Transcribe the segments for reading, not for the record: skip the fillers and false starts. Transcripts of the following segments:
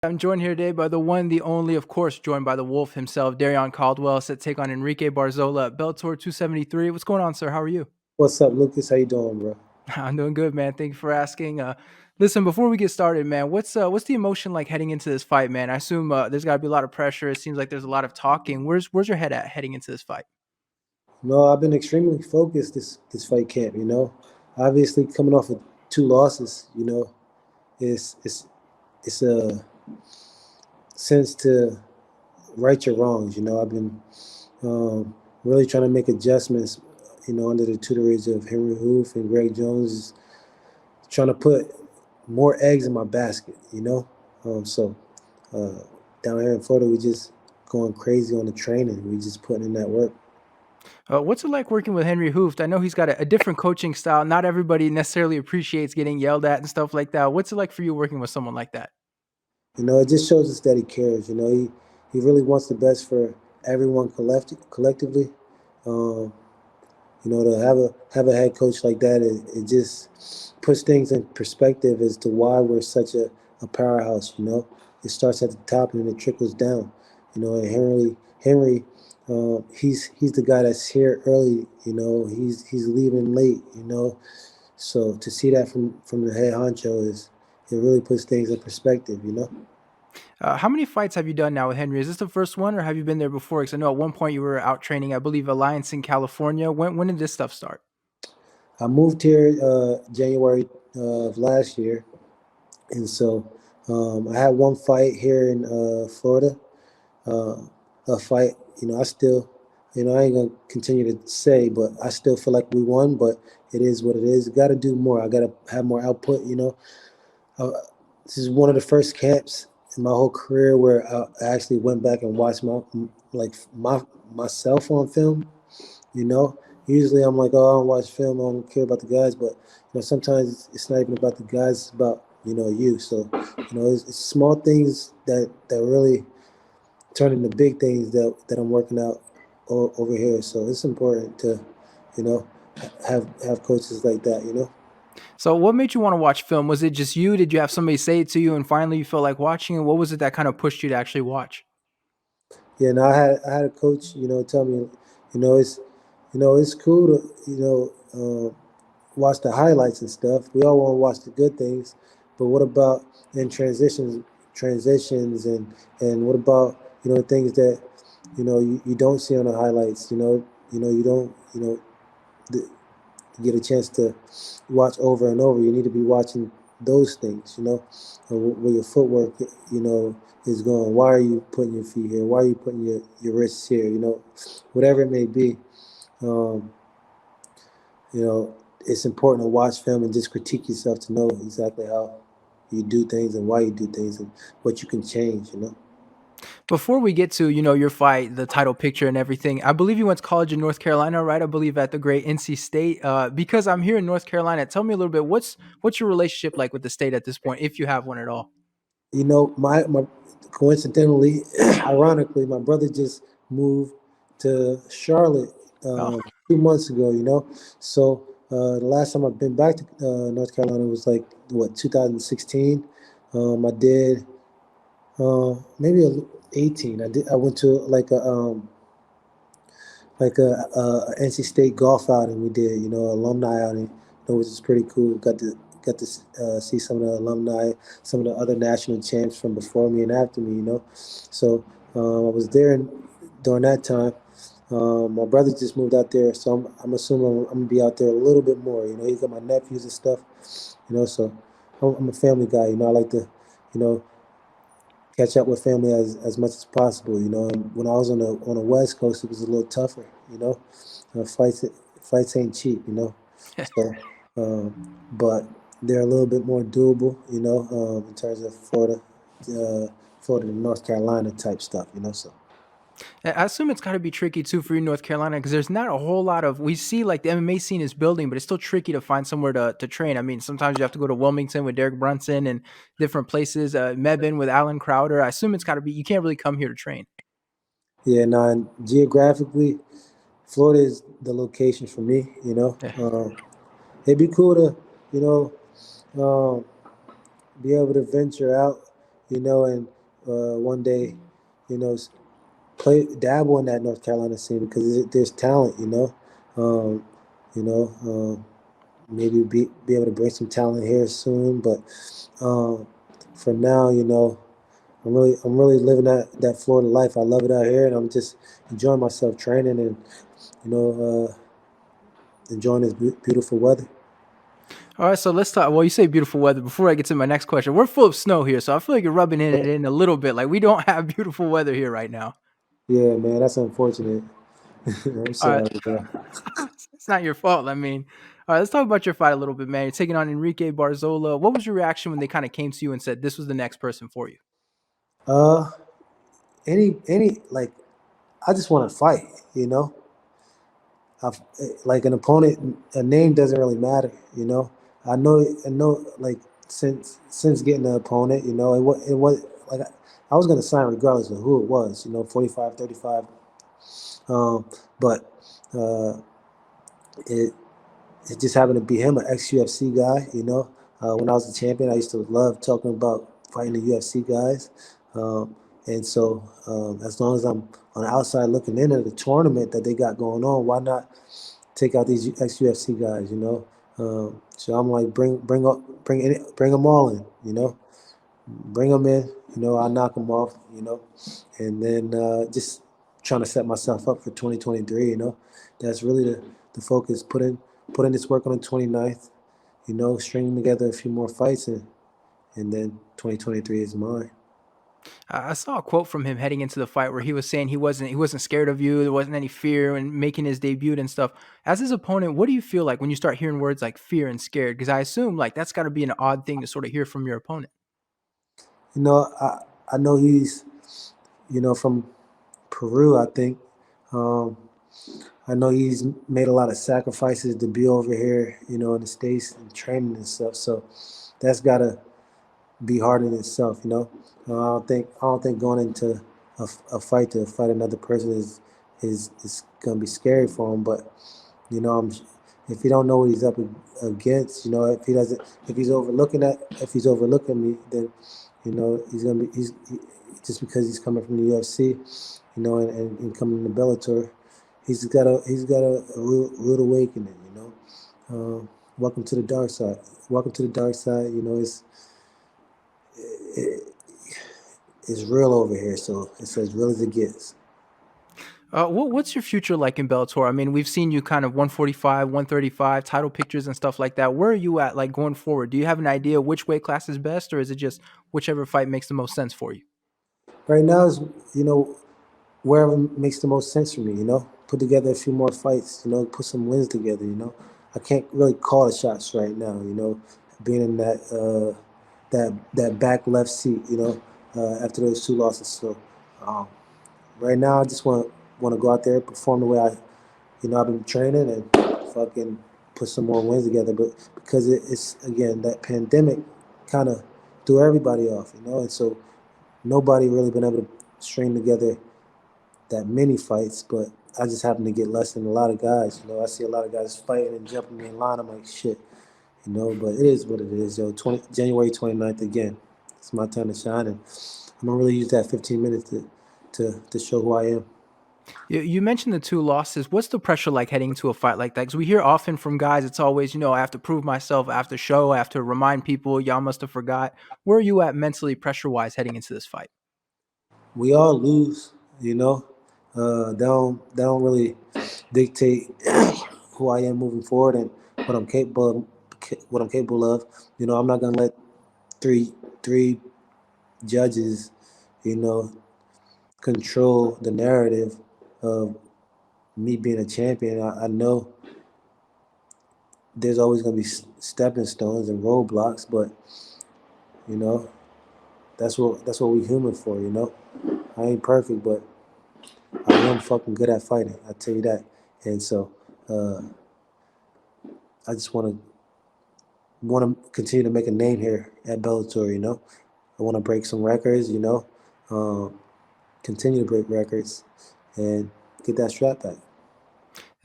I'm joined here today by the one, the only, of course, joined by the Wolf himself, Darrion Caldwell, set to take on Enrique Barzola at Bellator 273. What's going on, sir? How are you? What's up, Lucas? How you doing, bro? I'm doing good, man. Thank you for asking. Listen, before we get started, man, what's the emotion like heading into this fight, man? I assume there's got to be a lot of pressure. It seems like there's a lot of talking. Where's your head at heading into this fight? No, I've been extremely focused this fight camp. Obviously coming off of two losses. It's a sense to right your wrongs. I've been really trying to make adjustments. Under the tutorage of Henri Hooft and Greg Jones, trying to put more eggs in my basket. So uh, down here in Florida, we just going crazy on the training. We just putting in that work. What's it like working with Henri Hooft? I know he's got a different coaching style. Not everybody necessarily appreciates getting yelled at and stuff like that. What's it like for you working with someone like that? It just shows us that he cares. He really wants the best for everyone collectively. Um, to have a head coach like that, it just puts things in perspective as to why we're such a powerhouse. It starts at the top and then it trickles down. And Henry, he's the guy that's here early. He's leaving late. So to see that from the head honcho it really puts things in perspective. How many fights have you done now with Henry? Is this the first one, or have you been there before? Because I know at one point you were out training, I believe, Alliance in California. When did this stuff start? I moved here January of last year, and so I had one fight here in Florida. Uh, a fight, I still, I ain't gonna continue to say, but I still feel like we won. But it is what it is. Got to do more. I got to have more output. Uh, this is one of the first camps in my whole career where I actually went back and watched myself on film. You know, Usually I'm like, oh, I don't watch film. I don't care about the guys. But sometimes it's not even about the guys. It's about you. So it's small things that really turn into big things that I'm working out over here. So it's important to you know have coaches like that. So, what made you want to watch film? Was it just you? Did you have somebody say it to you, and finally you felt like watching it? What was it that kind of pushed you to actually watch? Yeah. Now I had a coach. Tell me, it's it's cool to watch the highlights and stuff. We all want to watch the good things, but what about in transitions and what about things that you don't see on the highlights. You don't get a chance to watch over and over. You need to be watching those things. Where your footwork is going. Why are you putting your feet here? Why are you putting your wrists here? Whatever it may be. Um, it's important to watch film and just critique yourself to know exactly how you do things and why you do things and what you can change. Before we get to your fight, the title picture, and everything, I believe you went to college in North Carolina, right? I believe at the great NC State. Because I'm here in North Carolina, tell me a little bit. What's your relationship like with the state at this point, if you have one at all? My coincidentally, ironically, my brother just moved to Charlotte Oh, 2 months ago. So the last time I've been back to North Carolina was like what 2016. I did maybe 18. I went to like a NC State golf outing. We did alumni outing, which is pretty cool. Got to see some of the alumni, some of the other national champs from before me and after me. So I was there during that time. My brother just moved out there, so I'm assuming I'm gonna be out there a little bit more. He's got my nephews and stuff. So I'm a family guy. I like to, you know, catch up with family as much as possible. And when I was on the West Coast, it was a little tougher. Fights ain't cheap. So, but they're a little bit more doable. In terms of Florida to North Carolina type stuff. So. I assume it's got to be tricky too for you in North Carolina because there's not a whole lot of. We see like the MMA scene is building, but it's still tricky to find somewhere to train. I mean, sometimes you have to go to Wilmington with Derek Brunson and different places. Mebane with Alan Crowder. I assume it's got to be. You can't really come here to train. Yeah, no, geographically, Florida is the location for me. It'd be cool to, you know, um, be able to venture out, and one day, you know, play dabble in that North Carolina scene because there's talent, um, you know, maybe be able to bring some talent here soon, but um, for now, I'm really living that Florida life. I love it out here, and I'm just enjoying myself training and you know enjoying this beautiful weather. All right, so let's talk. Well, you say beautiful weather. Before I get to my next question, we're full of snow here, so I feel like you're rubbing it in a little bit. Like we don't have beautiful weather here right now. Yeah, man, that's unfortunate. I'm All right, sorry, bro. it's not your fault. I mean, all right, let's talk about your fight a little bit, man. You're taking on Enrique Barzola. What was your reaction when they kind of came to you and said this was the next person for you? Uh, any like, I just want to fight. You know, I've, like an opponent, a name doesn't really matter. I know, like since getting the opponent, it was like I was gonna sign regardless of who it was. 45, 35. But uh, it it just happened to be him, an ex UFC guy. When I was a champion, I used to love talking about fighting the UFC guys. And so, as long as I'm on the outside looking in at the tournament that they got going on, why not take out these ex UFC guys? So I'm like, bring them all in. Bring them in. I knock them off. And then just trying to set myself up for 2023. That's really the focus. Put in this work on the 29th. Stringing together a few more fights, and then 2023 is mine. I saw a quote from him heading into the fight where he was saying he wasn't scared of you. There wasn't any fear when making his debut and stuff. As his opponent, what do you feel like when you start hearing words like fear and scared? Because I assume like that's got to be an odd thing to sort of hear from your opponent. You know, I know he's from Peru. I think um, I know he's made a lot of sacrifices to be over here. In the states and training and stuff. So that's gotta be hard in itself. I don't think going into a fight to fight another person is gonna be scary for him. But I'm if he don't know what he's up against, if he's overlooking me, then just because he's coming from the UFC, and coming to Bellator, he's got a rude awakening. Welcome to the dark side. Welcome to the dark side. It, it's real over here, so it's as real as it gets. What's your future like in Bellator? I mean, we've seen you kind of 145, 135, title pictures and stuff like that. Where are you at like going forward? Do you have an idea which weight class is best, or is it just whichever fight makes the most sense for you? Right now is wherever makes the most sense for me. Put together a few more fights. Put some wins together. I can't really call the shots right now. Being in that back left seat. After those two losses. So um, right now, I just want to go out there, perform the way I've been training, and fucking put some more wins together. But because it's again that pandemic kind of threw everybody off. And so nobody really been able to string together that many fights, but I just happen to get less than a lot of guys. I see a lot of guys fighting and jumping in line. I'm like, shit, but it is what it is, yo. January 29th again. It's my time to shine, and I'm gonna really use that 15 minutes to show who I am. You mentioned the two losses. What's the pressure like heading into a fight like that? Because we hear often from guys, it's always, I have to prove myself, I have to show, I have to remind people, y'all must have forgot. Where are you at mentally, pressure wise, heading into this fight? We all lose, you know. They don't really dictate who I am moving forward and what I'm capable of. I'm not gonna let three judges, you know, control the narrative of me being a champion. I know there's always going to be stepping stones and roadblocks, but you know that's what we human for. I ain't perfect, but I am fucking good at fighting. I tell you that. And so uh, I just want to continue to make a name here at Bellator. I want to break some records. Um, continue to break records and get that strap back.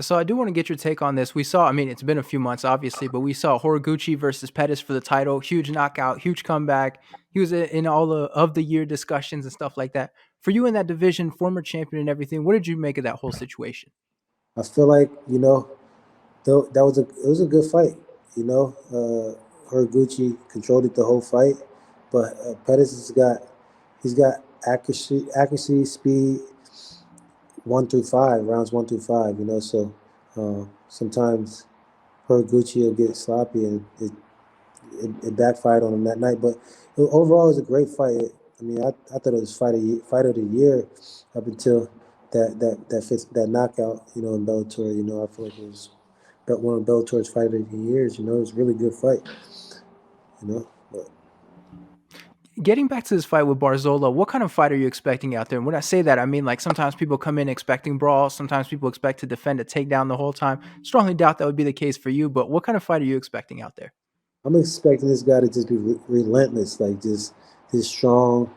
So I do want to get your take on this. We saw, I mean, it's been a few months, obviously, but we saw Horiguchi versus Pettis for the title. Huge knockout, huge comeback. He was in all the of the year discussions and stuff like that. For you in that division, former champion and everything, what did you make of that whole situation? I feel like that was a good fight. Horiguchi controlled it the whole fight, but Pettis he's got accuracy, speed, 1 through 5 rounds, 1 through 5. Sometimes Horiguchi will get sloppy and it backfired on him that night. But overall, it was a great fight. I mean, I thought it was fight of the year up until that knockout. In Bellator. I feel like it was one of Bellator's fight of the years. It was a really good fight. But Getting back to this fight with Barzola, what kind of fight are you expecting out there? And when I say that, I mean like sometimes people come in expecting brawl, sometimes people expect to defend a takedown the whole time. Strongly doubt that would be the case for you, but what kind of fight are you expecting out there? I'm expecting this guy to just be relentless, like just strong.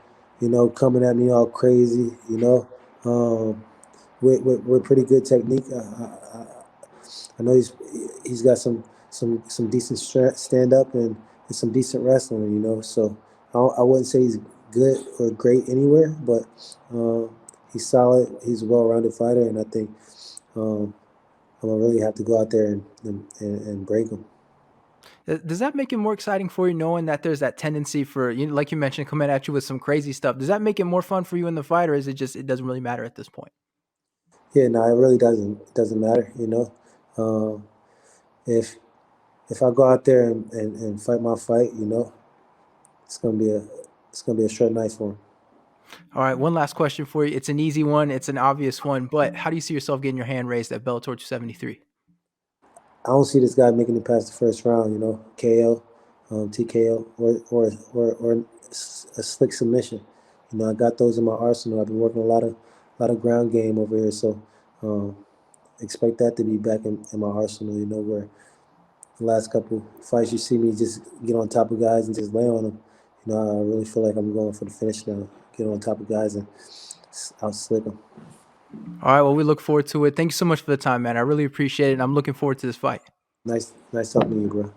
Coming at me all crazy. With pretty good technique. I know he's got some decent stand up and some decent wrestling. So I wouldn't say he's good or great anywhere, but he's solid. He's a well-rounded fighter, and I think I'm gonna really have to go out there and break him. Does that make it more exciting for you knowing that there's that tendency for, like you mentioned, coming at you with some crazy stuff? Does that make it more fun for you in the fight, or is it just it doesn't really matter at this point? Yeah, no, it really doesn't matter. If I go out there and fight my fight, it's gonna be a it's gonna be a short night for him. All right, one last question for you. It's an easy one. It's an obvious one, but how do you see yourself getting your hand raised at Bellator 273? I don't see this guy making it past the first round. KO, TKO, or a slick submission. I got those in my arsenal. I've been working a lot of ground game over here, so um, expect that to be back in my arsenal. Where the last couple fights you see me just get on top of guys and just lay on them. I really feel like I'm going for the finish now. Get on top of guys and out slick them. All right, well, we look forward to it. Thank you so much for the time, man. I really appreciate it, and I'm looking forward to this fight. Nice talking to you, bro.